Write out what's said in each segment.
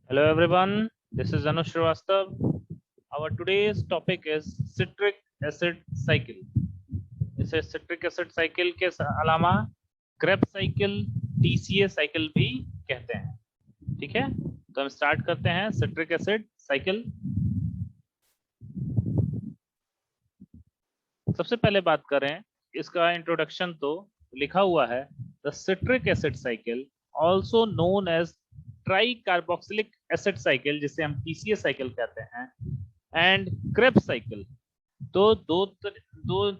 Hello everyone, this is Anush Srivastav. Our today's topic is citric acid cycle. इसे citric acid cycle के अलावा Krebs cycle, TCA cycle भी कहते हैं. ठीक है, तो हम स्टार्ट करते हैं citric acid cycle. सबसे पहले बात करें इसका इंट्रोडक्शन, तो लिखा हुआ है the citric acid cycle also known as tri carboxylic acid cycle, जिसे हम टीसीए साइकिल कहते हैं, एंड क्रेब्स साइकिल. तो दो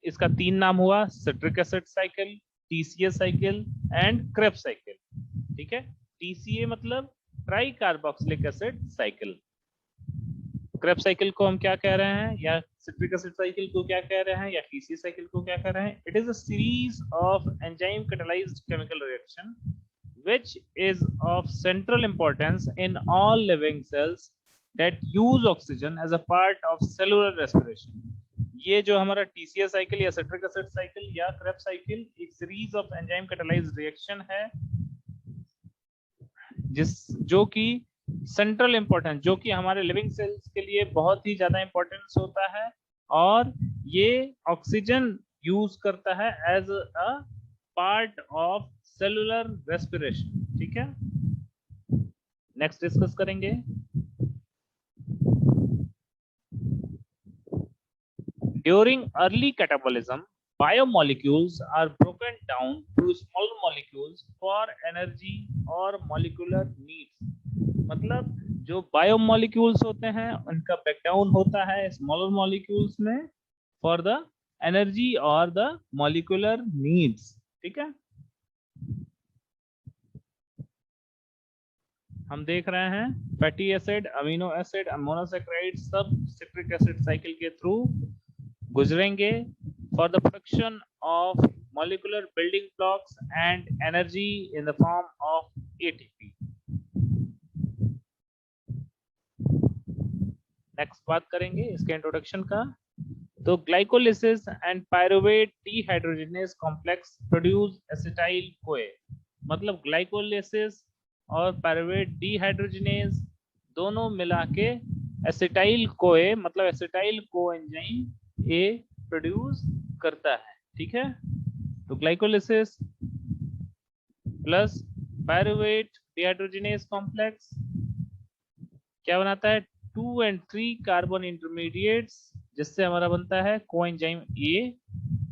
इसका तीन नाम हुआ, citric acid cycle, TCA cycle and Krebs cycle. ठीक है, टीसीए मतलब try carboxylic acid cycle. Krebs cycle को हम क्या कह रहे हैं, या सिट्रिक एसिड साइकिल को क्या कह रहे हैं, या टीसीए साइकिल को क्या कह रहे हैं? It is a series of enzyme catalysed chemical reaction which is of central importance in all living cells that use oxygen as a part of cellular respiration. ये जो हमारा TCA साइकिल या citric acid cycle या Krebs cycle एक series of enzyme catalysed reaction है जो कि central importance, जो कि हमारे लिविंग सेल्स के लिए बहुत ही ज्यादा इंपॉर्टेंस होता है, और ये ऑक्सीजन यूज करता है as a part of cellular respiration. ठीक है, नेक्स्ट डिस्कस करेंगे. During early catabolism biomolecules are broken down to smaller molecules for energy और molecular needs. मतलब जो बायोमोलिक्यूल्स होते हैं उनका ब्रेकडाउन होता है स्मॉलर मॉलिक्यूल्स में फॉर द एनर्जी और द मॉलिक्यूलर नीड्स. ठीक है, हम देख रहे हैं fatty acid, amino acid, monosaccharide सब सिट्रिक एसिड साइकिल के थ्रू गुजरेंगे for the production of molecular building blocks and energy in the form of ATP. Next बात करेंगे इसके इंट्रोडक्शन का. तो glycolysis and pyruvate dehydrogenase complex produce acetyl CoA. मतलब glycolysis और पायरुवेट डीहाइड्रोजिनेज दोनों मिला के एसिटाइल कोए मतलब एसिटाइल कोएंजाइम ए प्रोड्यूस करता है. ठीक है, तो glycolysis plus pyruvate dehydrogenase complex क्या बनाता है? 2 and 3 कार्बन इंटरमीडिएट्स, जिससे हमारा बनता है कोएंजाइम ए,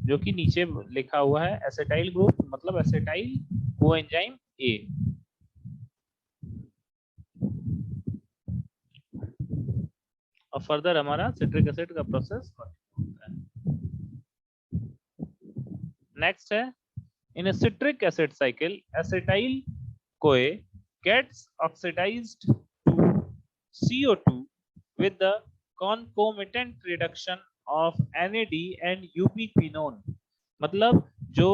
जो कि नीचे लिखा हुआ है एसिटाइल ग्रुप मतलब एसिटाइल कोएंजाइम ए. और फर्दर हमारा सिट्रिक एसिड का प्रोसेस होता है. नेक्स्ट है, इन a citric acid cycle acetyl CoA gets oxidized to CO2 with the concomitant reduction of NAD and ubiquinone. मतलब जो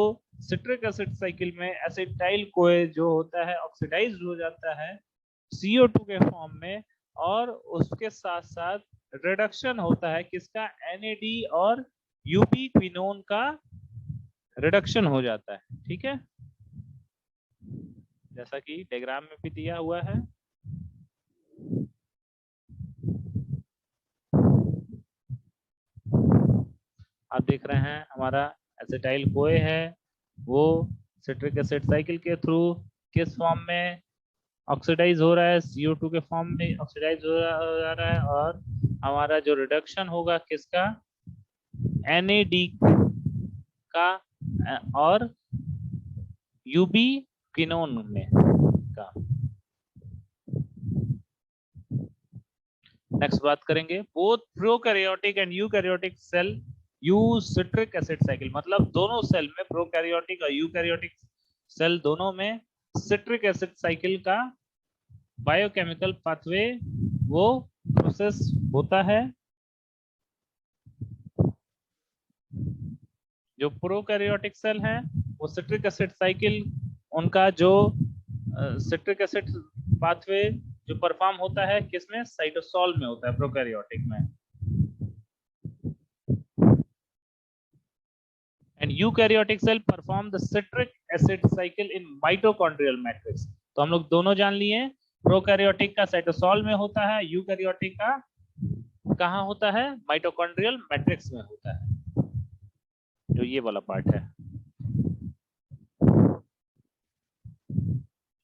सिट्रिक एसिड साइकिल में एसिटाइल कोए जो होता है ऑक्सीडाइज्ड हो जाता है CO2 के फॉर्म में, और उसके साथ साथ रिडक्शन होता है किसका? NAD और यूबिक्विनोन का रिडक्शन हो जाता है. ठीक है, जैसा कि डायग्राम में भी दिया हुआ है. आप देख रहे हैं हमारा एसिटाइल कोए है, वो सिट्रिक एसिड साइकिल के थ्रू किस फॉर्म में ऑक्सीडाइज हो रहा है? CO2 के फॉर्म में ऑक्सीडाइज हो रहा है, और हमारा जो रिडक्शन होगा किसका? NAD का और यूबिक्विनोन में का. नेक्स्ट बात करेंगे, both prokaryotic and eukaryotic cell use citric acid cycle. मतलब दोनों सेल में, प्रोकैरियोटिक और यूकैरियोटिक सेल दोनों में सिट्रिक एसिड साइकिल का बायोकेमिकल पाथवे वो प्रोसेस होता है. जो प्रोकैरियोटिक सेल हैं वो सिट्रिक एसिड साइकिल, उनका जो सिट्रिक एसिड पाथवे जो परफॉर्म होता है किसमें? साइटोसॉल में होता है, प्रोकैरियोटिक में. And eukaryotic cell perform the citric acid cycle in mitochondrial matrix. तो हम लोग दोनों जान लिए प्रोकैरियोटिक का साइटोसॉल में होता है, यूकैरियोटिक का कहाँ होता है, माइटोकॉन्ड्रियल मैट्रिक्स में होता है, जो ये वाला पार्ट है।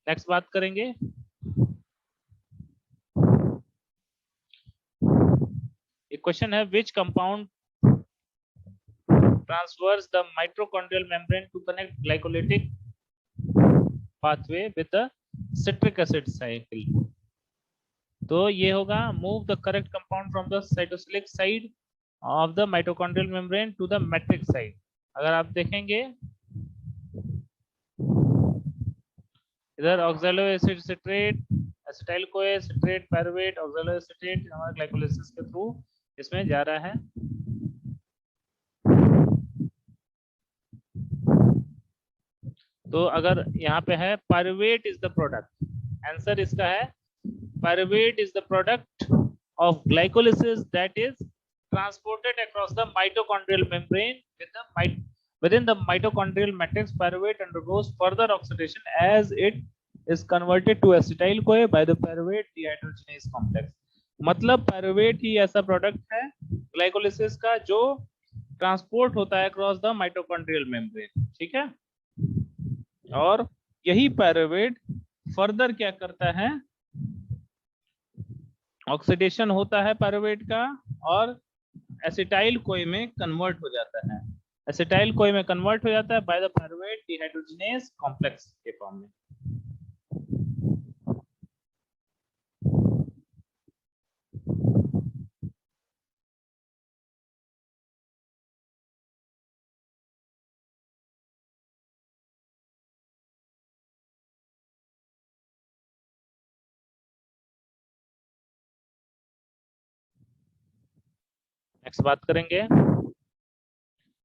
नेक्स्ट बात करेंगे, एक क्वेश्चन है, which compound transfers the mitochondrial membrane to connect glycolytic pathway with the citric acid cycle। तो ये होगा, move the correct compound from the cytosolic side of the mitochondrial membrane to the matrix side। अगर आप देखेंगे इधर oxaloacetate citrate, acetyl CoA, citrate, pyruvate, oxaloacetate हमारा glycolysis के through इसमें जा रहा है। तो अगर यहाँ पे है pyruvate is the product, answer इसका है pyruvate is the product of glycolysis that is transported across the mitochondrial membrane within the mitochondrial matrix। Pyruvate undergoes further oxidation as it is converted to acetyl CoA by the pyruvate dehydrogenase complex। मतलब pyruvate ही ऐसा product है glycolysis का जो transport होता है across the mitochondrial membrane, ठीक है। और यही पायरुवेट फर्दर क्या करता है, ऑक्सीडेशन होता है पायरुवेट का और एसिटाइल कोए में कन्वर्ट हो जाता है, एसिटाइल कोए में कन्वर्ट हो जाता है by the pyruvate dehydrogenase complex के फॉर्म में। नेक्स्ट बात करेंगे,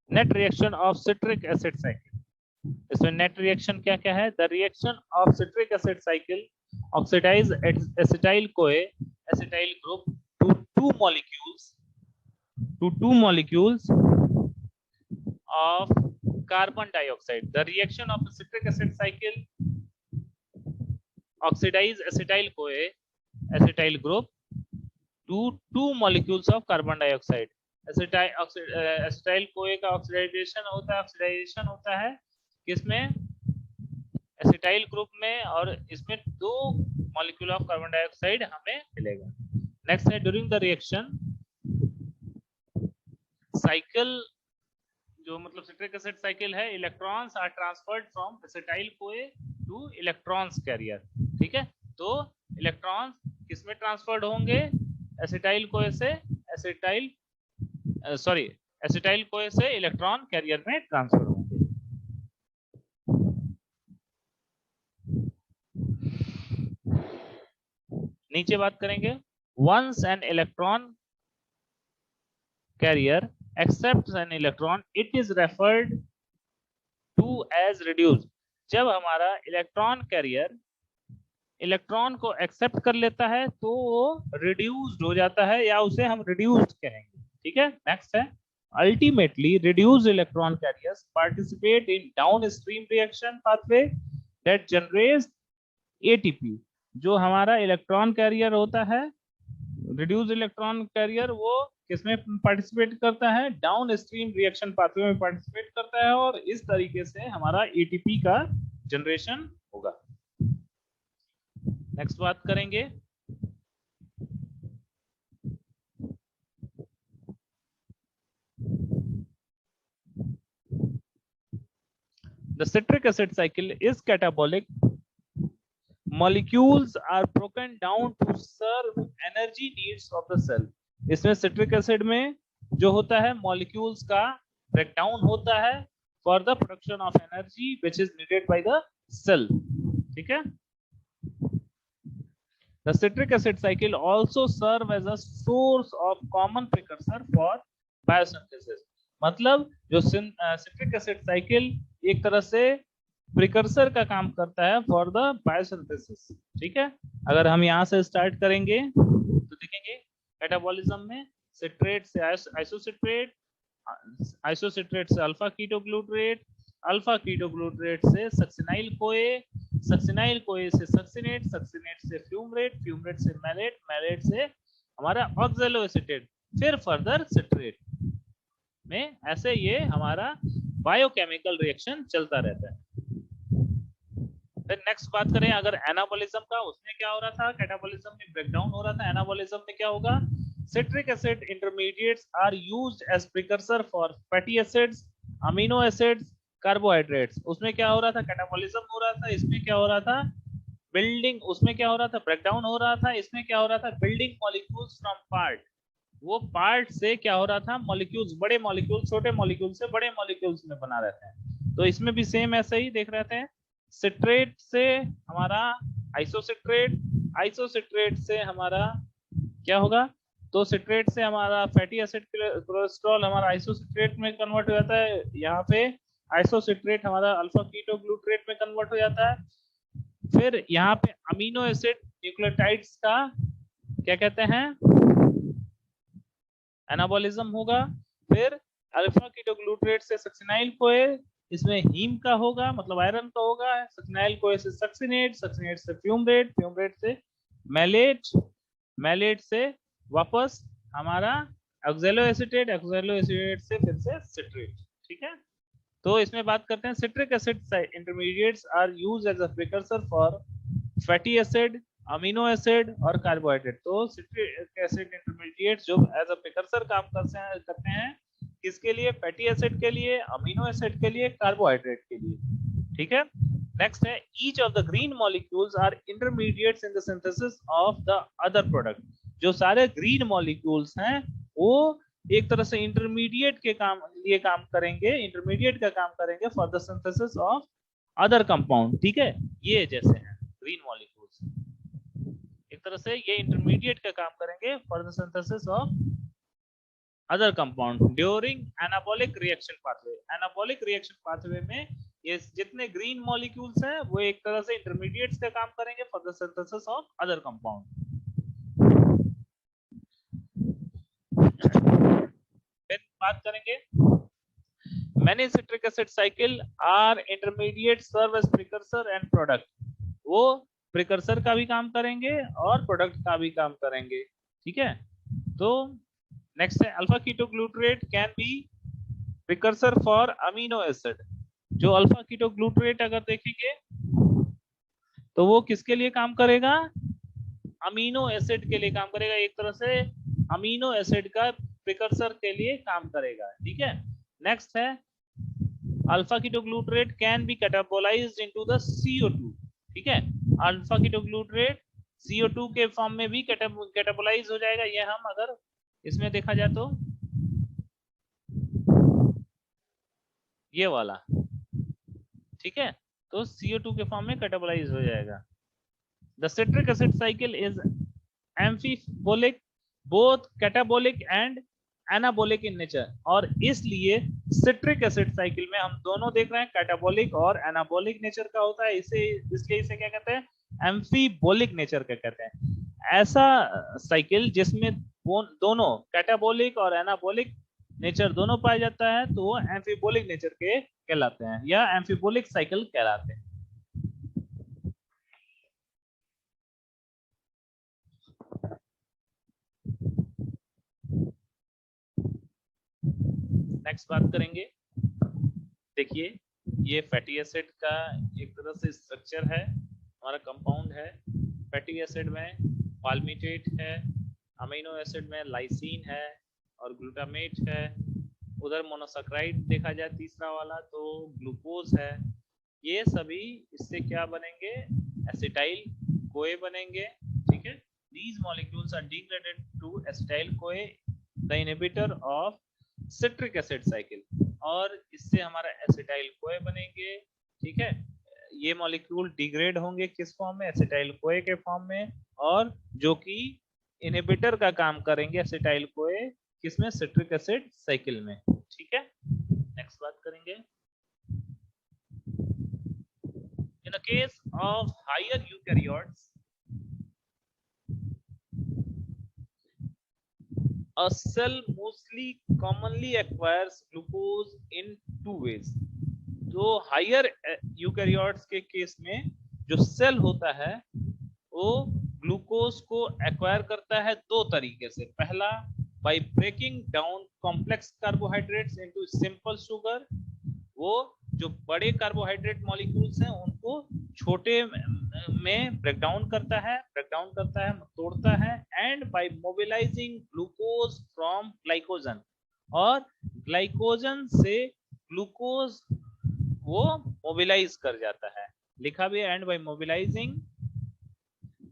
net reaction of citric acid cycle. इसमें नेट रिएक्शन क्या क्या है, the reaction of citric acid cycle oxidise acetyl CoA acetyl group to two molecules of carbon dioxide. The reaction of citric acid cycle oxidise acetyl CoA acetyl group to molecules of carbon dioxide. Acetyl CoA का oxidisation होता है किसमें, acetyl group में, और इसमें 2 molecule of carbon dioxide हमें मिलेगा। Next है, ड्यूरिंग द रिएक्शन साइकिल, जो मतलब सिट्रिक एसिड साइकिल है, electrons are transferred from acetyl CoA to electrons carrier, ठीक है। तो इलेक्ट्रॉन्स किसमें ट्रांसफर्ड होंगे, एसिटाइल कोए से एसिटाइल कोए से इलेक्ट्रॉन कैरियर में ट्रांसफर होंगे। नीचे बात करेंगे, once an electron carrier accepts an electron it is referred to as reduced. जब हमारा इलेक्ट्रॉन कैरियर इलेक्ट्रॉन को एक्सेप्ट कर लेता है तो वो रिड्यूस्ड हो जाता है, या उसे हम रिड्यूस्ड कहेंगे, ठीक है। नेक्स्ट है, ultimately reduced electron carriers participate in downstream reaction pathway that generates ATP. जो हमारा इलेक्ट्रॉन कैरियर होता है, रिड्यूस्ड इलेक्ट्रॉन कैरियर, वो किसमें पार्टिसिपेट करता है, डाउनस्ट्रीम रिएक्शन पाथवे में पार्टिसिपेट करता है, और इस तरीके से हमारा एटीपी का जनरेशन होगा। नेक्स्ट बात करेंगे, the citric acid cycle is catabolic। Molecules are broken down to serve energy needs of the cell। इसमें citric acid में जो होता है molecules का breakdown होता है for the production of energy which is needed by the cell, ठीक है। The citric acid cycle also serve as a source of common precursor for biosynthesis। मतलब जो citric acid cycle एक तरह से प्रिकर्सर का काम करता है फॉर द बायोसिंथेसिस, ठीक है। अगर हम यहाँ से स्टार्ट करेंगे तो देखेंगे मेटाबॉलिज्म में सिट्रेट से आइसोसिट्रेट, आइसोसिट्रेट से अल्फा कीटोग्लूटरेट, अल्फा कीटोग्लूटरेट से सक्सिनाइल कोए, सक्सिनाइल कोए से सक्सिनेट, सक्सिनेट से फ्यूमरेट, फ्यूमरेट से मैलेट, मैलेट से हमारा ऑक्सैलो एसीटेट, फिर फर्दर सिट्रेट में। ऐसे ये हमारा बायोकेमिकल रिएक्शन चलता रहता है। फिर नेक्स्ट बात करें अगर एनाबॉलिज्म का, उसमें क्या हो रहा था, कैटाबॉलिज्म में ब्रेकडाउन हो रहा था, एनाबॉलिज्म में क्या होगा, citric acid intermediates are used as precursor for fatty acids, amino acids, carbohydrates। उसमें क्या हो रहा था, कैटाबॉलिज्म हो रहा था, इसमें क्या हो रहा था, बिल्डिंग, उसमें क्या हो रहा था, ब्रेकडाउन हो रहा था, इसमें क्या हो रहा था, बिल्डिंग मॉलिक्यूल्स फ्रॉम पार्ट। वो पार्ट से क्या हो रहा था, मॉलिक्यूल्स, बड़े मॉलिक्यूल छोटे मॉलिक्यूल से बड़े मॉलिक्यूल्स में बना रहते हैं। तो इसमें भी सेम ऐसे ही देख रहे थे, सिट्रेट से हमारा आइसोसिट्रेट, आइसोसिट्रेट से हमारा क्या होगा, तो सिट्रेट से हमारा फैटी एसिड कोलेस्ट्रॉल हमारा आइसोसिट्रेट में कन्वर्ट हो जाता है, यहाँ पे आइसोसिट्रेट हमारा अल्फा कीटोग्लूट्रेट में कन्वर्ट हो जाता है। फिर यहाँ पे अमीनो एसिड न्यूक्लियोटाइड्स का क्या कहते हैं, एनाबॉलिज्म होगा। फिर अल्फा कीटोग्लूट्रेट से सक्सिनाइल कोए, इसमें हीम का होगा, मतलब आयरन का होगा, सक्सिनाइल कोए से सक्सिनेट, सक्सिनेट से फ्यूमरेट, फ्यूमरेट से मैलेट, मैलेट से वापस हमारा ऑक्सैलो एसीटेट, ऑक्सैलो एसीटेट से फिर से सिट्रेट। ठीक है, तो इसमें बात करते हैं citric acid intermediates are used as a precursor for fatty acid, amino acid और कार्बोहाइड्रेट। तो सिट्रिक एसिड इंटरमीडिएट्स जो एज अ प्रिकर्सर काम करते हैं किसके लिए, फैटी एसिड के लिए, अमीनो एसिड के लिए, कार्बोहाइड्रेट के लिए। ठीक है, नेक्स्ट है each of the green molecules are intermediates in the synthesis of the other product. जो सारे ग्रीन मॉलिक्यूल्स हैं वो एक तरह से इंटरमीडिएट के काम लिए काम करेंगे, इंटरमीडिएट का काम करेंगे for the synthesis of other compound. ठीक है, ये जैसे हैं ग्रीन मॉलिक्यूल्स, एक तरह से ये इंटरमीडिएट का काम करेंगे for the synthesis of other compound during anabolic reaction pathway. Anabolic reaction pathway में ये जितने ग्रीन मॉलिक्यूल्स हैं वो एक तरह से इंटरमीडिएट्स का काम करेंगे for the synthesis of other compound. फिर बात करेंगे many citric acid cycle are intermediate serve as precursor and product। वो प्रिकर्सर का भी काम करेंगे और प्रोडक्ट का भी काम करेंगे। ठीक है, तो नेक्स्ट है alpha ketoglutarate can B precursor for amino acid. जो अल्फा कीटोग्लूट्रेट अगर देखेंगे तो वो किसके लिए काम करेगा, अमीनो एसिड के लिए काम करेगा, एक तरह से अमीनो एसिड का प्रिकर्सर के लिए काम करेगा। ठीक है, नेक्स्ट है alpha ketoglutarate can be catabolized into the CO2। ठीक है, अल्फा कीटोग्लूट्रेट CO2 के फॉर्म में भी कैटाबोलाइज हो जाएगा। ये हम अगर इसमें देखा जाए तो ये वाला, ठीक है, तो CO2 के फॉर्म में कैटाबोलाइज हो जाएगा। The citric acid cycle is एम्फीबोलिक, both catabolic and anabolic in nature. और इसलिए सिट्रिक एसिड साइकिल में हम दोनों देख रहे हैं, कैटाबोलिक और एनाबोलिक नेचर का होता है। इसे इसलिए इसे क्या कहते हैं, एम्फीबोलिक नेचर का कहते हैं। ऐसा साइकिल जिसमें दोनों कैटाबोलिक और एनाबोलिक नेचर दोनों पाया जाता है तो वो एम्फीबोलिक नेचर के कहलाते हैं या एम्फीबोलिक साइकिल कहलाते हैं। नेक्स्ट बात करेंगे, देखिए ये फैटी एसिड का एक तरह से स्ट्रक्चर है, हमारा कंपाउंड है। फैटी एसिड में पाल्मिटेट है, अमीनो एसिड में लाइसिन है और ग्लूटामेट है। उधर मोनोसैकेराइड देखा जाए तीसरा वाला तो ग्लूकोज है। ये सभी इससे क्या बनेंगे, एसिटाइल कोए बनेंगे। ठीक है, these molecules are degraded to acetyl CoA, the inhibitor of citric acid cycle, और इससे हमारा एसिटाइल कोए बनेंगे। ठीक है, ये मॉलिक्यूल डिग्रेड होंगे किस फॉर्म में, एसिटाइल कोए के फॉर्म में, और जो कि इनहिबिटर का काम करेंगे एसिटाइल कोए किसमें, सिट्रिक एसिड साइकिल में। ठीक है, नेक्स्ट बात करेंगे, in the case of higher eukaryotes a cell mostly commonly acquires glucose in two ways। तो हायर यूकैरियोट्स के केस में जो सेल होता है वो ग्लूकोज को एक्वायर करता है दो तरीके से। पहला, by breaking down complex carbohydrates into simple sugar, वो जो बड़े कार्बोहाइड्रेट मॉलिक्यूल्स हैं उनको छोटे में ब्रेकडाउन करता है, तोड़ता है। And by mobilising glucose from glycogen, और ग्लाइकोजन से ग्लूकोज वो मोबिलाइज कर जाता है। लिखा भी है, and by mobilising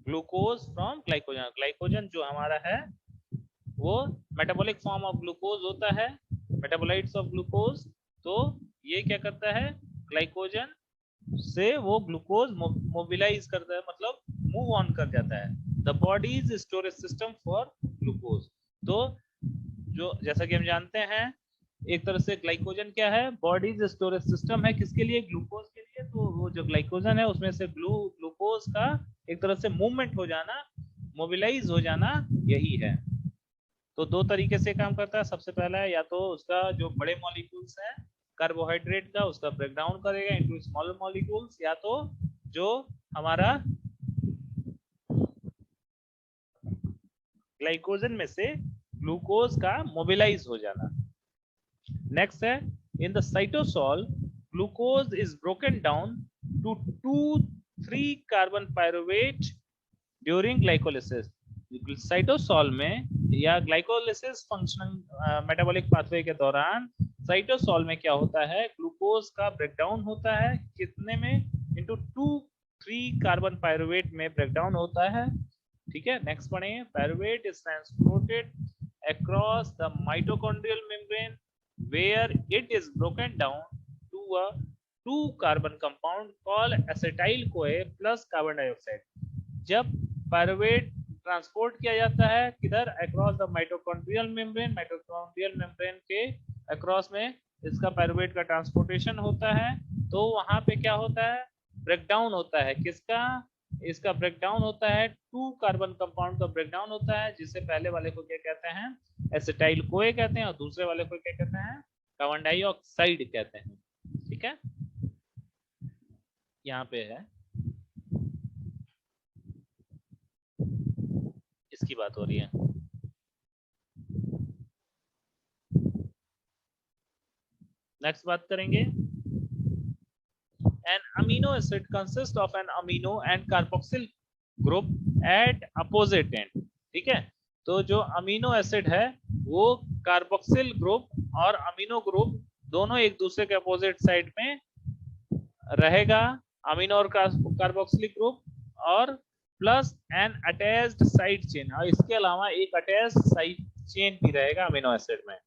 glucose from glycogen. Glycogen जो हमारा है वो मेटाबॉलिक फॉर्म ऑफ ग्लूकोज होता है, मेटाबोलाइट्स ऑफ ग्लूकोज। तो ये क्या करता है, ग्लाइकोजन से वो ग्लूकोज मोबिलाइज करता है, मतलब मूव ऑन कर जाता है। The bodies storage system for glucose. तो जो जैसा कि हम जानते हैं, एक तरह से ग्लाइकोजन क्या है, बॉडीज स्टोरेज सिस्टम है, किसके लिए, ग्लूकोज के लिए। तो वो जो ग्लाइकोजन है उसमें से ग्लूकोज का एक तरह से मूवमेंट हो जाना, मोबिलाइज हो जाना, यही है। तो दो तरीके से काम करता है। सबसे पहला है या तो उसका जो बड़े मॉलिक्यूल्स हैं कार्बोहाइड्रेट का, उसका ब्रेकडाउन करेगा इनटू स्मॉलर मॉलिक्यूल्स, या तो जो हमारा ग्लाइकोजन में से ग्लूकोज का मोबिलाइज हो जाना। नेक्स्ट है, in the cytosol glucose is broken down to 2-3 carbon pyruvate during glycolysis. Cytosol में या ग्लाइकोलिसिस फंक्शनल मेटाबॉलिक पाथवे के दौरान साइटोसॉल में क्या होता है, ग्लूकोज का ब्रेकडाउन होता है, कितने में, इनटू 2-3 कार्बन पायरुवेट में ब्रेकडाउन होता है। ठीक है, नेक्स्ट पढ़ेंगे। Pyruvate is transported across the mitochondrial membrane where it is broken down to a 2 carbon compound called acetyl-CoA plus carbon dioxide। जब पायरुवेट ट्रांसपोर्ट किया जाता है किधर, across the mitochondrial membrane, mitochondrial membrane के अक्रॉस में इसका pyruvate का transportation होता है। तो वहां पे क्या होता है, ब्रेकडाउन होता है, किसका, इसका ब्रेकडाउन होता है, 2 कार्बन कंपाउंड का ब्रेकडाउन होता है, जिससे पहले वाले को क्या कहते हैं, एसिटाइल कोए कहते हैं, और दूसरे वाले को क्या कहते हैं, कार्बन डाइऑक्साइड कहते हैं। ठीक है, यहाँ पे है, इसकी बात हो रही है। नेक्स्ट बात करेंगे, an amino acid consists of an amino and carboxyl group at opposite end। ठीक है, तो जो अमीनो एसिड है वो कार्बोक्सिल ग्रुप और अमीनो ग्रुप दोनों एक दूसरे के अपोजिट साइड में रहेगा, अमीनो और कार्बोक्सिलिक ग्रुप, और plus N attached side chain, और इसके अलावा एक अटैच्ड साइड चेन भी रहेगा अमीनो एसिड में।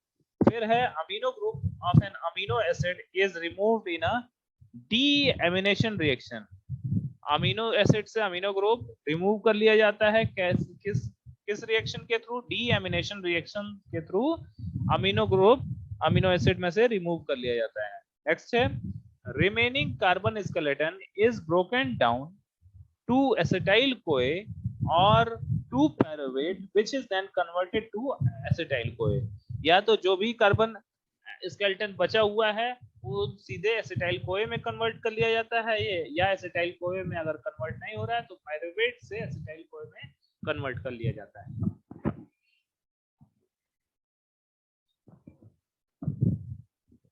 फिर है amino group of an amino acid is removed in a deamination reaction. Amino acid से अमीनो ग्रुप रिमूव कर लिया जाता है, किस रिएक्शन के थ्रू, डीएमिनेशन रिएक्शन के through amino group amino acid में से रिमूव कर लिया जाता है। नेक्स्ट है, remaining carbon skeleton is broken down to acetyl CoA और to pyruvate which is then converted to acetyl CoA. या तो जो भी कार्बन स्केलेटन बचा हुआ है वो सीधे एसिटाइल कोए में कन्वर्ट कर लिया जाता है ये, या एसिटाइल कोए में अगर कन्वर्ट नहीं हो रहा है तो पायरुवेट से एसिटाइल कोए में कन्वर्ट कर लिया जाता है।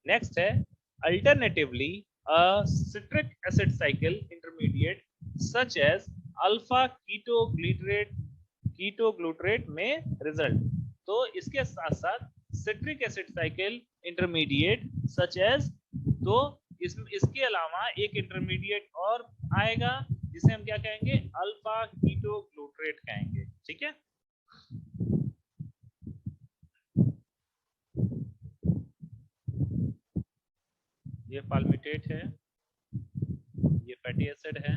नेक्स्ट है, alternatively a citric acid cycle intermediate such as alpha ketoglutarate में रिजल्ट। तो इसके साथ साथ citric acid cycle intermediate such as, तो इसके अलावा एक इंटरमीडिएट और आएगा जिसे हम क्या कहेंगे, अल्फा कीटोग्लूटरेट कहेंगे। ठीक है, ये पाल्मिटेट है, ये फैटी एसिड है।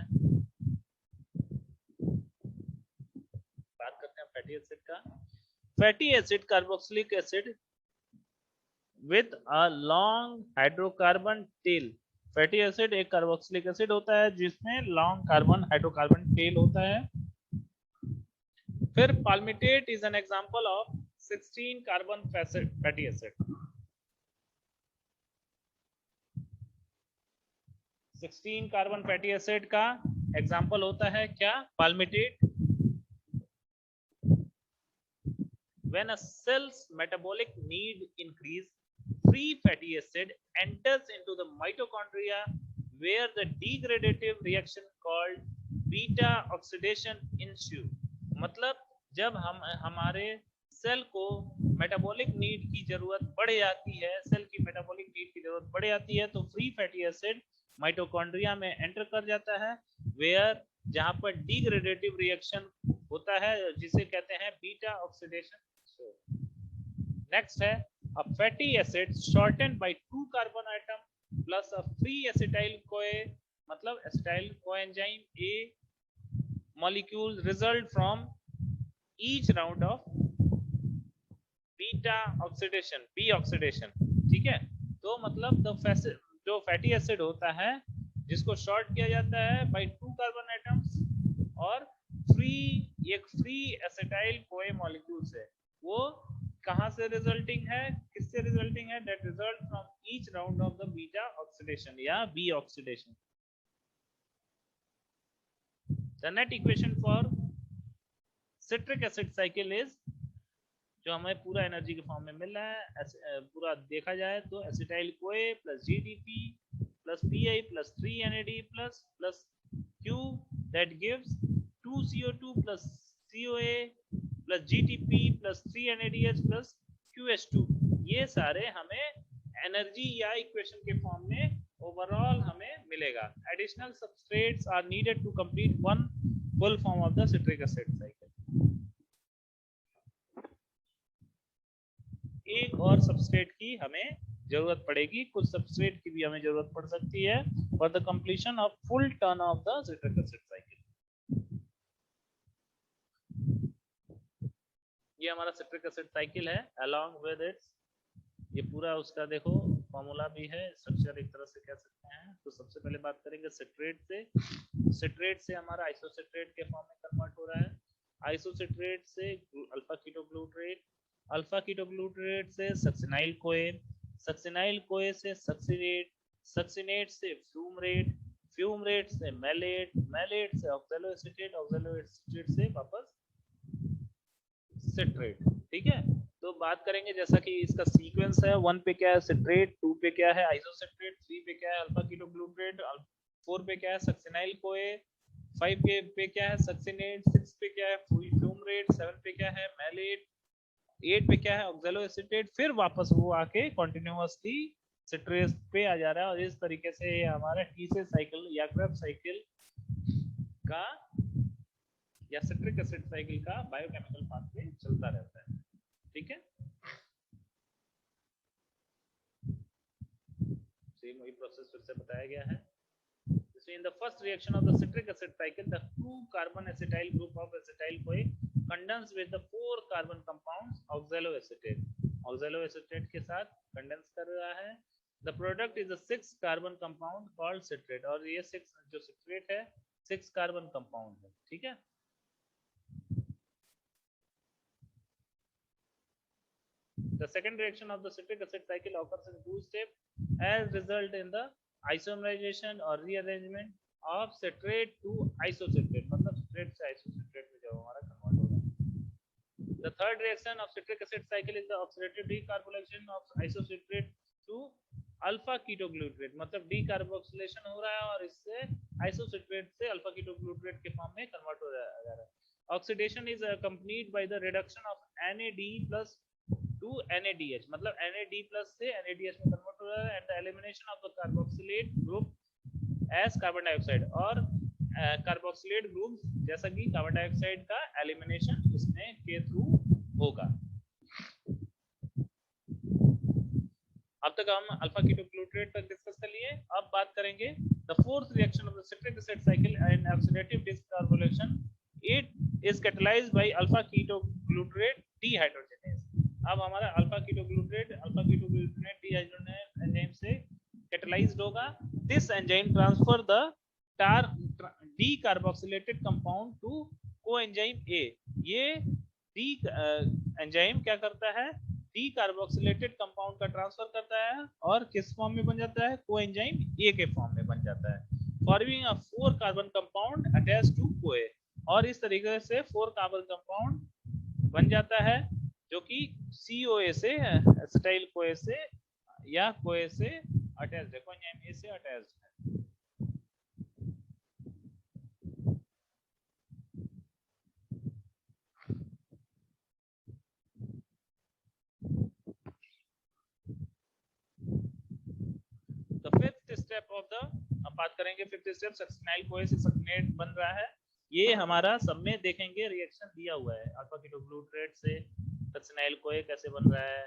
बात करते हैं फैटी एसिड का। Fatty acid carboxylic acid with a long hydrocarbon tail. Fatty acid एक कार्बोक्सिलिक एसिड होता है जिसमें लॉन्ग कार्बन हाइड्रोकार्बन टेल होता है। फिर palmitate is an example of 16 carbon fatty acid. 16 carbon fatty acid का एग्जाम्पल होता है क्या, palmitate. When a cell's metabolic need increase, free fatty acid enters into the mitochondria where the degradative reaction called beta oxidation ensues. मतलब जब हम हमारे cell को metabolic need की जरूरत बढ़ जाती है, सेल की मेटाबॉलिक नीड की जरूरत बढ़ जाती है, तो फ्री फैटी एसिड माइटोकॉन्ड्रिया में एंटर कर जाता है, वेयर जहां पर डिग्रेडेटिव रिएक्शन होता है जिसे कहते हैं बीटा ऑक्सीडेशन। नेक्स्ट है a fatty acid shortened by 2 carbon atom plus a free acetyl CoA मतलब acetyl coenzyme A molecule result from each round of beta oxidation B oxidation। ठीक है, तो मतलब जो फैटी एसिड होता है जिसको शॉर्ट किया जाता है बाय 2 कार्बन एटम्स और एक फ्री एसिटाइल कोए मॉलिक्यूल से, वो कहां से रिजल्टिंग है, किससे रिजल्टिंग है, that result from each round of the beta oxidation या B oxidation. The net equation for citric acid cycle is, जो हमें पूरा एनर्जी के फॉर्म में मिल रहा है, पूरा देखा जाए तो acetyl CoA plus GDP plus pi plus 3 NAD plus Q that gives 2CO2 plus COA plus GTP plus 3 NADH plus QH2। ये सारे हमें एनर्जी या इक्वेशन के फॉर्म में ओवरऑल हमें मिलेगा। Additional substrates are needed to complete one full form of the citric acid cycle. एक और सबस्ट्रेट की हमें जरूरत पड़ेगी, कुछ सबस्ट्रेट की भी हमें जरूरत पड़ सकती है for the completion of full turn off the citric acid cycle. ये हमारा सिट्रिक एसिड साइकिल है, अलोंग विद इट्स ये पूरा उसका देखो फॉर्मूला भी है, स्ट्रक्चर एक तरह से कह सकते हैं। तो सबसे पहले बात करेंगे सिट्रेट से। सिट्रेट से हमारा आइसोसिट्रेट के फॉर्म में कन्वर्ट हो रहा है, आइसोसिट्रेट से अल्फा कीटोग्लूटरेट, अल्फा कीटोग्लूटरेट से सक्सिनाइल कोए, सक्सिनाइल कोए से सक्सिनेट, सक्सिनेट से फ्यूमरेट, फ्यूमरेट से मैलेट, मैलेट से ऑक्सैलोएसिटेट, ऑक्सैलोएसिटेट से वापस सिट्रेट। ठीक है, तो बात करेंगे जैसा कि इसका सीक्वेंस है, 1 पे क्या है सिट्रेट, 2 पे क्या है आइसोसिट्रेट, 3 पे क्या है अल्फा कीटोग्लूटरेट, 4 पे क्या है सक्सिनाइल कोए, 5 पे क्या है सक्सिनेट, 6 पे क्या है फ्यूमरेट, 7 पे क्या है मैलेट, 8 पे क्या है ऑक्सैलोएसिटेट, फिर वापस वो आके कंटिन्यूअसली सिट्रेट पे आ जा रहा है। और इस तरीके से हमारा टीसे साइकिल या क्रेब्स साइकिल का या सिट्रिक एसिड साइकिल का बायोकेमिकल पाथवे चलता रहता है। ठीक है, सेम वही प्रोसेस फिर से बताया गया है। So in the first reaction of the citric acid cycle, the 2 carbon acetyl group of acetyl CoA condense with the 4 carbon compounds oxaloacetate, oxaloacetate के साथ condense कर रहा है। The product is a 6 carbon compound called citrate, और ये 6 जो citrate है 6 carbon compound है। ठीक है, the second reaction of the citric acid cycle occurs in 2 steps as result in the isomerization or rearrangement of citrate to isocitrate, मतलब citrate से isocitrate में जब हमारा कन्वर्ट हो रहा है। The third reaction of citric acid cycle is the oxidative decarboxylation of isocitrate to alpha ketoglutarate, मतलब decarboxylation हो रहा है और इससे आइसोसिट्रेट से अल्फा कीटोग्लूटरेट के फॉर्म में कन्वर्ट हो जा रहा है। Oxidation is accompanied by the reduction of NAD+ to NADH, मतलब NAD+ से NADH में कन्वर्ट हो रहा है, and the elimination of the carboxylate group as carbon dioxide, और कार्बोक्सिलेट ग्रुप जैसा कि कार्बन डाइऑक्साइड का एलिमिनेशन इसमें के थ्रू होगा। अब तक हम अल्फा कीटोग्लूटरेट तक डिस्कस कर लिए। अब बात करेंगे the fourth reaction of the citric acid cycle and oxidative decarbonation. It is catalyzed by alpha ketoglutarate dehydrogenase. अब हमारा अल्फा कीटोग्लूटरेट डीहाइड्रोजनेज एंजाइम से कैटलाइज्ड होगा। This enzyme transfer the decarboxylated compound to coenzyme A. ये the enzyme क्या करता है, decarboxylated compound का transfer करता है और किस फॉर्म में बन जाता है, कोएंजाइम ए के फॉर्म में बन जाता है। Forming a 4 carbon compound attached to CoA, और इस तरीके से 4 कार्बन कंपाउंड बन जाता है जो कि COA से, एसिटाइल कोए से या कोए से अटैच्ड है, कोएंजाइम ए से अटैच्ड है। The fifth step of the, अब बात करेंगे फिफ्थ स्टेप, सक्सिनाइल कोए से सक्सिनेट बन रहा है। ये हमारा सब में देखेंगे रिएक्शन दिया हुआ है, अल्फा कीटोग्लूट्रेट से सक्सिनाइल कोए कैसे बन रहा है,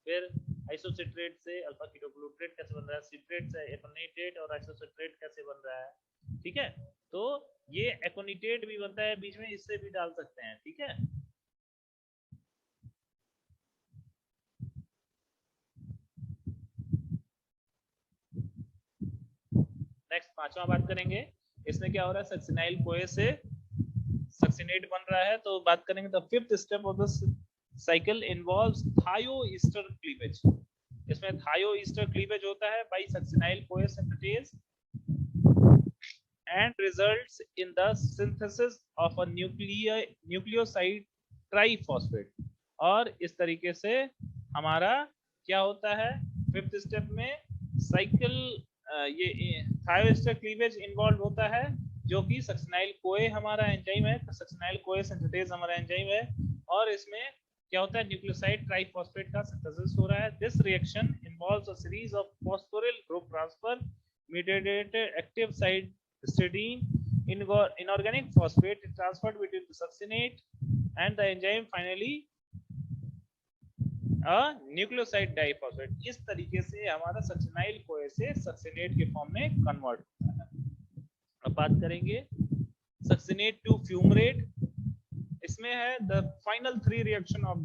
फिर आइसोसिट्रेट से अल्फा कीटोग्लूट्रेट कैसे बन रहा है, सिट्रेट से एकोनिटेट और आइसोसिट्रेट कैसे बन रहा है। ठीक है, तो ये एकोनिटेट भी बनता है बीच में, इससे भी डाल सकते हैं। ठीक है, नेक्स्ट पांचवा बात करेंगे, इसमें क्या हो रहा है, सक्सिनाइल कोए से सक्सिनेट बन रहा है, तो बात करेंगे the fifth step of the cycle involves thioester cleavage. इसमें थायोईस्टर क्लीवेज होता है by succinyl CoA synthetase and results in the synthesis of a nucleoside triphosphate। और इस तरीके से हमारा क्या होता है, फिफ्थ स्टेप में साइकिल, ये थायोस्टर क्लीवेज इन्वॉल्व होता है, जो कि सक्सिनाइल कोए हमारा एंजाइम है, सक्सिनाइल कोए सिंथेटेज हमारा एंजाइम है, और इसमें क्या होता है, न्यूक्लियोसाइड ट्राइफॉस्फेट का सिंथेसिस हो रहा है। This reaction involves a series of phosphoryl group transfer mediated active side histidine inorganic phosphate is transferred between the succinate and the enzyme, finally a nucleoside diphosphate। इस तरीके से हमारा सक्सिनाइल कोए से सक्सिनेट के फॉर्म में कन्वर्ट होता है। अब बात करेंगे सक्सिनेट टू फ्यूमरेट। इसमें है the final 3 reaction of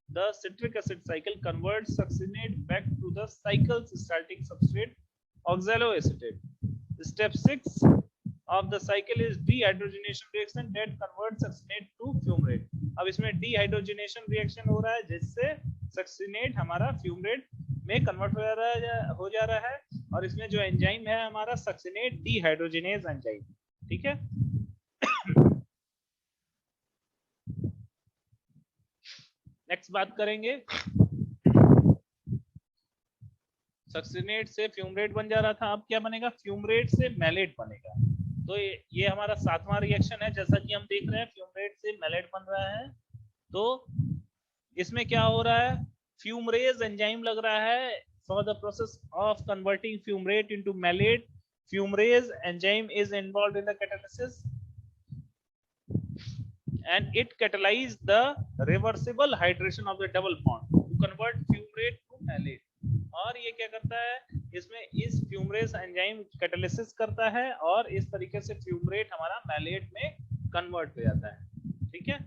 the citric acid cycle converts succinate back to the cycle's starting substrate oxaloacetate। Step 6 of the cycle is dehydrogenation reaction that converts succinate to fumarate। अब इसमें dehydrogenation reaction हो रहा है जिससे succinate हमारा fumarate में convert हो जा रहा है, और इसमें जो एंजाइम है हमारा succinate dehydrogenase एंजाइम। ठीक है, नेक्स्ट बात करेंगे, सक्सिनेट से फ्यूमरेट बन जा रहा था, अब क्या बनेगा, फ्यूमरेट से मैलेट बनेगा। तो ये हमारा 7वां रिएक्शन है, जैसा कि हम देख रहे हैं फ्यूमरेट से मैलेट बन रहा है। तो इसमें क्या हो रहा है, फ्यूमरेज एंजाइम लग रहा है for the process of converting fumarate into malate. Fumarase enzyme is involved in the catalysis and it catalyze the reversible hydration of the double bond to convert fumarate to malate। और ये क्या करता है, इसमें इस फ्यूमरेज एंजाइम कैटालिसिस करता है और इस तरीके से फ्यूमरेट हमारा मैलेट में कन्वर्ट हो जाता है। ठीक है,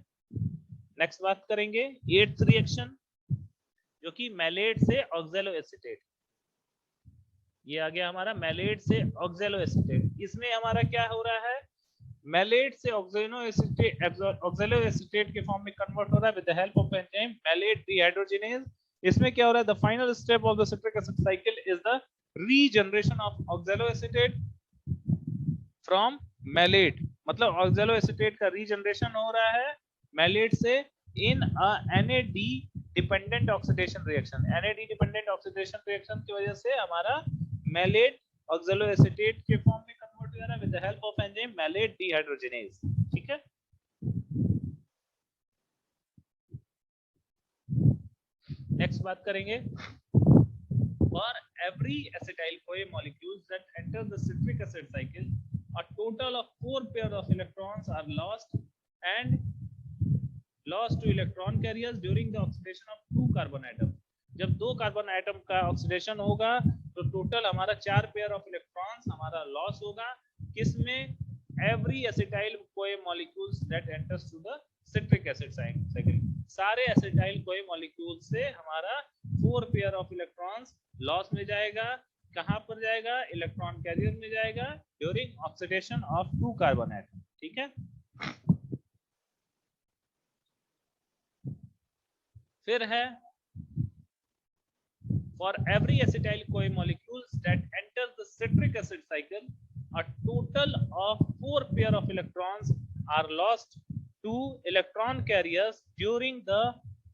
नेक्स्ट बात करेंगे 8th रिएक्शन, जो कि मैलेट से ऑक्सैलोएसीटेट। ये आ गया हमारा मैलेट से ऑक्सैलोएसीटेट। इसमें हमारा क्या हो रहा है, मैलेट से ऑक्सैलोएसीटेट के फॉर्म में कन्वर्ट हो रहा है with the help of enzyme malate dehydrogenase. इसमें क्या हो रहा है, the final step of the citric acid cycle is the regeneration of oxaloacetate from malate. मतलब ऑक्सैलोएसीटेट का रीजनरेशन हो रहा है मैलेट से in a NAD dependent oxidation reaction. NAD dependent oxidation reaction की वजह से हमारा मैलेट ऑक्सैलोएसीटेट के फॉर्म में कन्वर्ट हो जा रहा है with the help of enzyme malate dehydrogenase. ठीक है, नेक्स्ट बात करेंगे, for every acetyl CoA molecules that enter the citric acid cycle a total of 4 pair of electrons are lost to electron carriers during the oxidation of 2 carbon atom। जब 2 carbon atom का oxidation होगा तो total हमारा 4 pair of electrons हमारा loss होगा, किसमें, every acetyl CoA molecules that enters to the citric acid cycle. सारे acetyl CoA molecule से हमारा 4 पेयर ऑफ इलेक्ट्रॉन्स लॉस में जाएगा। कहां पर जाएगा, इलेक्ट्रॉन कैरियर में जाएगा during oxidation of 2 carbon atom. ठीक है, फिर है for every acetyl CoA molecules that enters the citric acid cycle a total of 4 pair of electrons are lost to electron carriers during the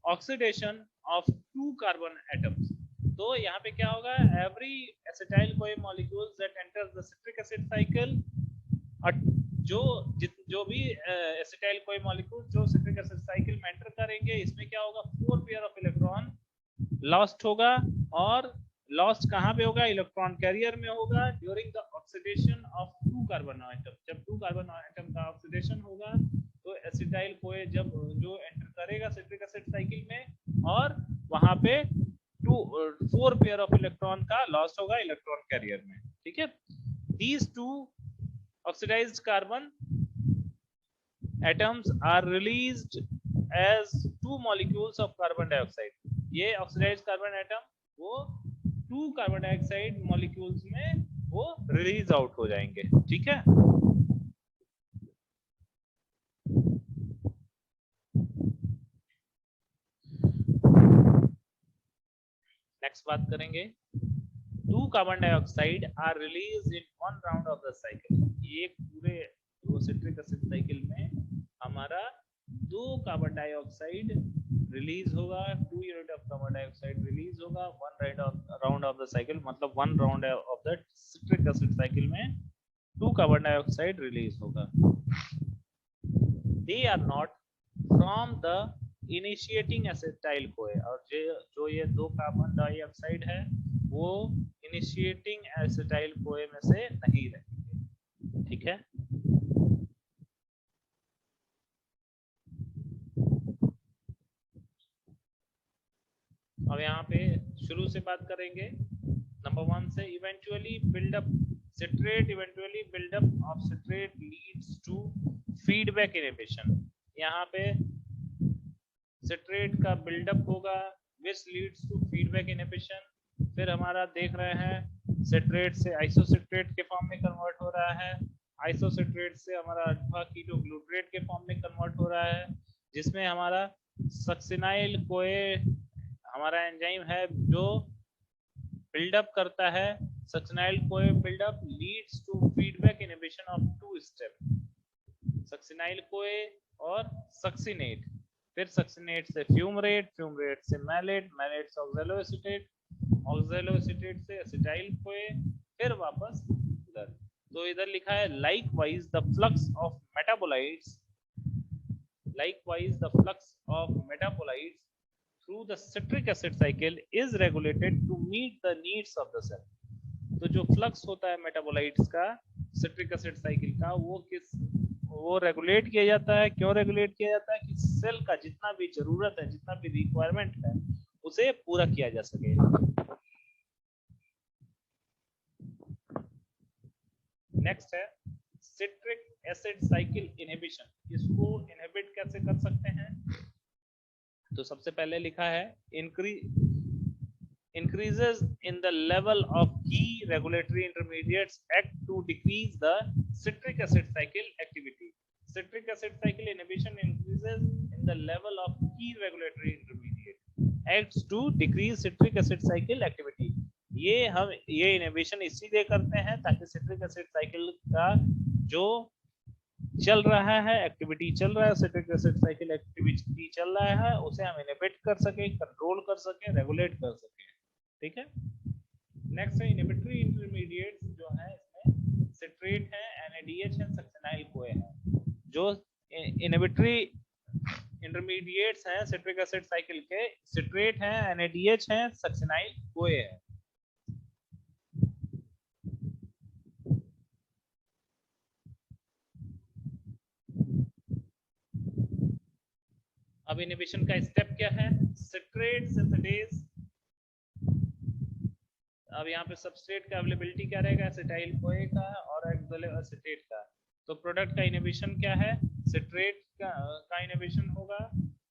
oxidation of 2 carbon atoms. तो यहाँ पे क्या होगा, every acetyl CoA molecules that enters the citric acid cycle, जो भी acetyl कोई molecule जो citric acid cycle में एंटर करेंगे, इसमें क्या होगा, 4 पेयर ऑफ इलेक्ट्रॉन लॉस्ट होगा। और लॉस्ट कहाँ पे होगा, इलेक्ट्रॉन कैरियर में होगा during the oxidation of 2 carbon atom. जब 2 कार्बन एटम का ऑक्सीडेशन होगा तो एसिटाइल कोए जब जो एंटर करेगा सिट्रिक एसिड साइकिल में, और वहां पे 4 पेयर ऑफ इलेक्ट्रॉन का लॉस होगा इलेक्ट्रॉन कैरियर में। ठीक है, these 2 oxidized carbon atoms are released as 2 molecules of carbon dioxide। ये oxidized carbon atom वो 2 कार्बन डाइऑक्साइड मॉलिक्यूल्स में वो रिलीज आउट हो जाएंगे। ठीक है, नेक्स्ट बात करेंगे, 2 carbon dioxide are release in 1 round of the cycle. ये पूरे सिट्रिक एसिड साइकिल में हमारा 2 कार्बन डाइऑक्साइड रिलीज होगा, 2 unit of carbon dioxide release होगा 1 राउंड ऑफ द साइकिल, मतलब 1 round of the citric acid cycle में 2 कार्बन डाइऑक्साइड रिलीज होगा। They are not from the initiating acetyl CoA, और जो ये 2 कार्बन डाइऑक्साइड है वो इनिशिएटिंग एसिटाइल कोए में से नहीं रहेंगे। ठीक है, अब यहाँ पे शुरू से बात करेंगे नंबर 1 से। Eventually buildup citrate, eventually buildup of citrate leads to feedback inhibition. यहाँ पे सिट्रेट का बिल्डअप होगा which leads to feedback inhibition. फिर हमारा देख रहे हैं सिट्रेट से आइसोसिट्रेट के फॉर्म में कन्वर्ट हो रहा है, आइसोसिट्रेट से हमारा अल्फा कीटो ग्लूट्रेट के फॉर्म में कन्वर्ट हो रहा है, जिसमें हमारा सक्सिनाइल कोए हमारा एंजाइम है जो बिल्डअप करता है। Succinyl CoA buildup leads to feedback inhibition of 2 step, succinyl CoA और सक्सिनेट। फिर सक्सिनेट से फ्यूमरेट, फ्यूमरेट से मैलेट, मैलेट से ऑक्सैलोएसीटेट, ऑक्सैलोएसीटेट से एसिटाइल कोए, फिर वापस इधर। तो इधर लिखा है likewise the flux of metabolites, likewise the flux of metabolites through the citric acid cycle is regulated to meet the needs of the cell। तो जो फ्लक्स होता है मेटाबोलाइट्स का सिट्रिक एसिड साइकिल का, वो रेगुलेट किया जाता है। क्यों रेगुलेट किया जाता है, कि सेल का जितना भी जरूरत है, जितना भी रिक्वायरमेंट है, उसे पूरा किया जा सके। नेक्स्ट है सिट्रिक एसिड साइकिल इनहिबिशन। इसको इनहिबिट कैसे कर सकते हैं, तो सबसे पहले लिखा है increases in the level of key regulatory intermediates act to decrease the citric acid cycle activity। Citric acid cycle inhibition increases in the level of key regulatory intermediate acts to decrease citric acid cycle activity। ये inhibition इसीलिए करते हैं ताकि citric acid cycle का जो चल रहा है, एक्टिविटी चल रहा है, सिट्रिक एसिड साइकिल एक्टिविटी चल रहा है, उसे हम इनहिबिट कर सके, कंट्रोल कर सके, रेगुलेट कर सके। ठीक है, नेक्स्ट है इनहिबिटरी इंटरमीडिएट्स जो है, इसमें सिट्रेट है, NADH है, सक्सिनाइल कोए है। जो इनहिबिटरी इंटरमीडिएट्स हैं सिट्रिक एसिड साइकिल के, सिट्रेट है, NADH है, सक्सिनाइल कोए है। अब इनहिबिशन का स्टेप क्या है, सिट्रेट सिंथेटेज। अब यहाँ पे सबस्ट्रेट का अवेलेबिलिटी क्या रहेगा, एसिटाइल कोए का और एक्सोलोएसीटेट का। तो प्रोडक्ट का इनहिबिशन क्या है, सिट्रेट का इनहिबिशन होगा।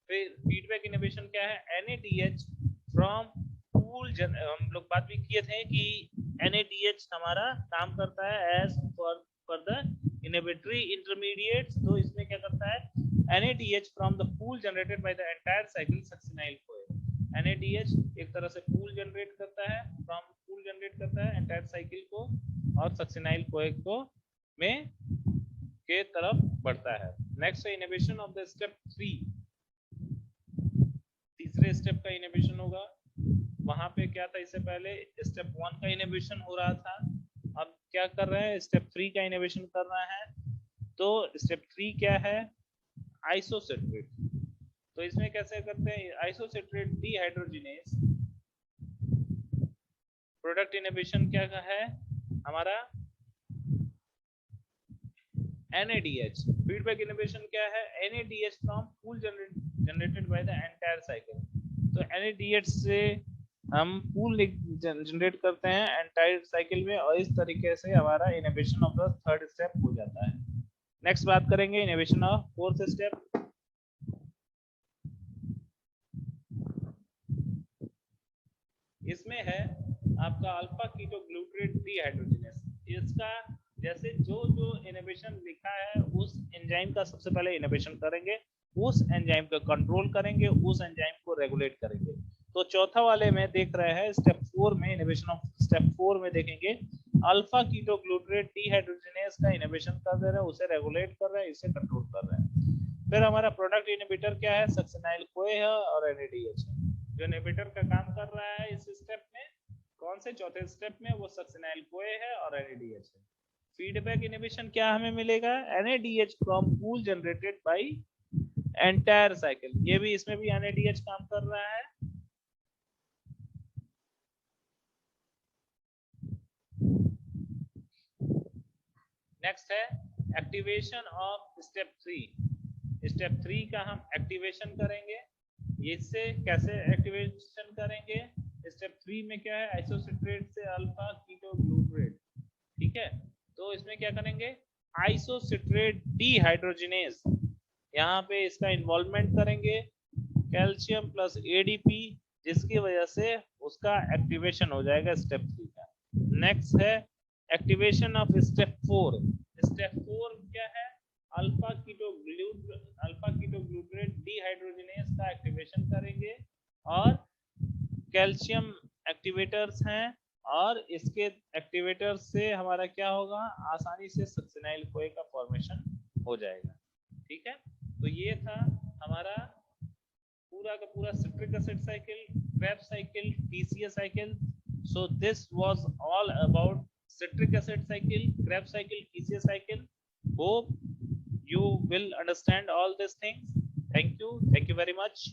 फिर फीडबैक इनहिबिशन क्या है, NADH फ्रॉम पूल। हम लोग बात भी किए थे कि NADH हमारा काम करता है as for the inhibitory intermediates. तो इसमें क्या करता है, NADH from the pool generated by the entire cycle succinyl कोए। NADH एक तरह से पूल जनरेट करता है, फ्रॉम पूल जनरेट करता है एंटायर साइकिल को, और सक्सिनाइल कोए को में के तरफ बढ़ता है। नेक्स्ट है इनहिबिशन ऑफ द स्टेप 3, तीसरे स्टेप का इनहिबिशन होगा। वहां पे क्या था, इससे पहले स्टेप 1 का इनहिबिशन हो रहा था, अब क्या कर रहे हैं, स्टेप 3 का इनहिबिशन कर रहा है। तो स्टेप 3 क्या है, आइसोसिट्रेट। तो इसमें कैसे करते हैं, आइसोसिट्रेट डीहाइड्रोजिनेज प्रोडक्ट इनहिबिशन क्या है हमारा, NADH। फीडबैक इनहिबिशन क्या है, NADH from pool generated by the entire cycle. तो NADH से हम पूल जनरेट करते हैं एंटायर साइकिल में, और इस तरीके से हमारा inhibition of the third step हो जाता है। नेक्स्ट बात करेंगे इनहिबिशन ऑफ फोर्थ स्टेप। इसमें है आपका अल्फा कीटोग्लूट्रेट डीहाइड्रोजिनेज। इसका जैसे जो जो इनहिबिशन लिखा है उस एंजाइम का सबसे पहले इनहिबिशन करेंगे, उस एंजाइम को कंट्रोल करेंगे, उस एंजाइम को रेगुलेट करेंगे। तो चौथा वाले में देख रहे हैं स्टेप 4 में, इनहिबिशन ऑफ स्टेप 4 में देखेंगे अल्फा कीटोग्लूट्रेट डीहाइड्रोजिनेज का इनहिबिशन कर दे रहे हैं, उसे रेगुलेट कर रहे हैं, इसे कंट्रोल कर रहे हैं। फिर हमारा प्रोडक्ट इनहिबिटर क्या है, सक्सिनाइल कोए है और NADH है। जो इनहिबिटर का काम कर रहा है इस स्टेप में, कौन से चौथे स्टेप में, वो सक्सिनाइल कोए है और NADH है। फीडबैक इनहिबिशन क्या हमें मिलेगा, NADH from pool generated by entire cycle. ये भी, इसमें भी NADH काम कर रहा है। नेक्स्ट है एक्टिवेशन ऑफ स्टेप 3। स्टेप 3 का हम एक्टिवेशन करेंगे। इससे कैसे एक्टिवेशन करेंगे, स्टेप 3 में क्या है, आइसोसिट्रेट से अल्फा कीटोग्लूट्रेट, ठीक है। तो इसमें क्या करेंगे, आइसोसिट्रेट डीहाइड्रोजिनेज, यहाँ पे इसका इन्वॉल्वमेंट करेंगे कैल्शियम प्लस ADP, जिसकी वजह से उसका एक्टिवेशन हो जाएगा स्टेप 3 का। नेक्स्ट है एक्टिवेशन ऑफ स्टेप 4। स्टेप 4 क्या है, अल्फा कीटोग्लूट्रेट डीहाइड्रोजिनेज का एक्टिवेशन करेंगे, और कैल्शियम एक्टिवेटर्स हैं, और इसके एक्टिवेटर्स से हमारा क्या होगा, आसानी से सक्सिनाइल कोए का फॉर्मेशन हो जाएगा, ठीक है। तो ये था हमारा पूरा का पूरा citric acid cycle, Krebs cycle, TCA cycle. So this was all about citric acid cycle, Krebs cycle, TCA cycle. Hope you will understand all these things. Thank you very much.